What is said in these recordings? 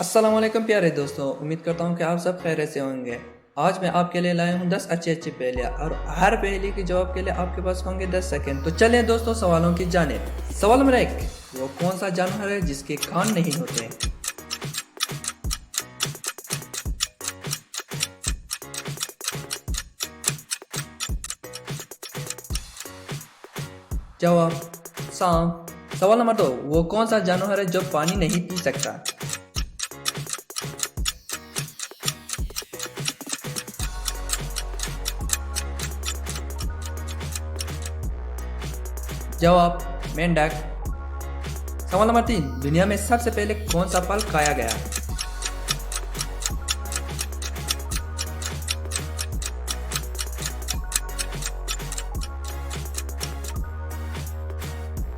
अस्सलाम वालेकुम प्यारे दोस्तों, उम्मीद करता हूँ कि आप सब खैरियत से होंगे। आज मैं आपके लिए लाया हूँ 10 अच्छी अच्छी पहेलियाँ और हर पहेली के जवाब के लिए आपके पास होंगे 10 सेकंड। तो चलें दोस्तों सवालों की जानिब। सवाल नंबर 1, वो कौन सा जानवर है जिसके कान नहीं होते? जवाब सांप। सवाल नंबर 2, वो कौन सा जानवर है जो पानी नहीं पी सकता? जवाब मेंढक। सवाल नंबर 3, दुनिया में सबसे पहले कौन सा फल खाया गया?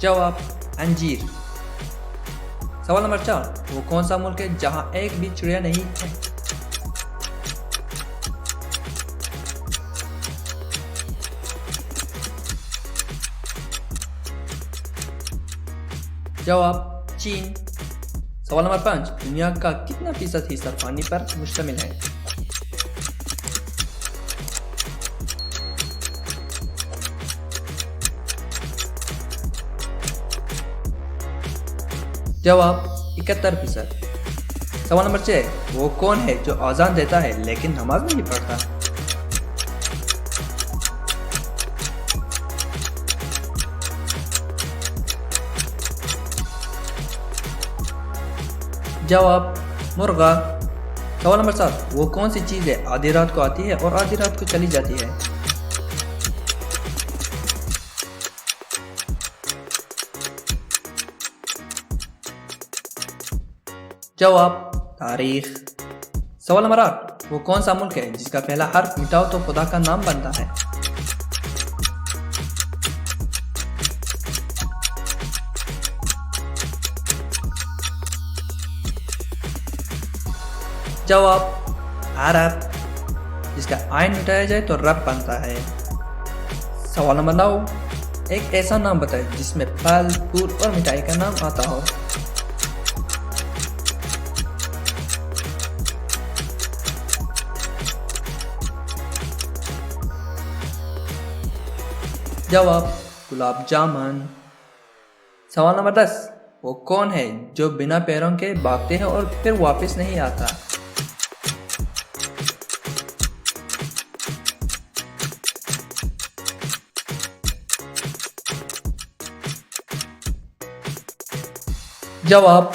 जवाब अंजीर। सवाल नंबर 4, वो कौन सा मुल्क है जहां एक भी चिड़िया नहीं है? जवाब चीन। सवाल नंबर 5, दुनिया का कितना फीसद हिस्सा पानी पर मुश्तमिल है? जवाब 71%। सवाल नंबर 6, वो कौन है जो अजान देता है लेकिन नमाज नहीं पढ़ता? जवाब मुर्गा। सवाल नंबर 7, वो कौन सी चीज़ है आधी रात को आती है और आधी रात को चली जाती है? जवाब तारीख। सवाल नंबर 8, वो कौन सा मुल्क है जिसका पहला हर्फ मिटाओ तो खुदा का नाम बनता है? जवाब अरब। जिसका आइन मिटाया जाए तो रब बनता है। सवाल नंबर 9, एक ऐसा नाम बताए जिसमें फल फूल और मिठाई का नाम आता हो? जवाब गुलाब जामुन। सवाल नंबर 10, वो कौन है जो बिना पैरों के भागते हैं और फिर वापस नहीं आता? जवाब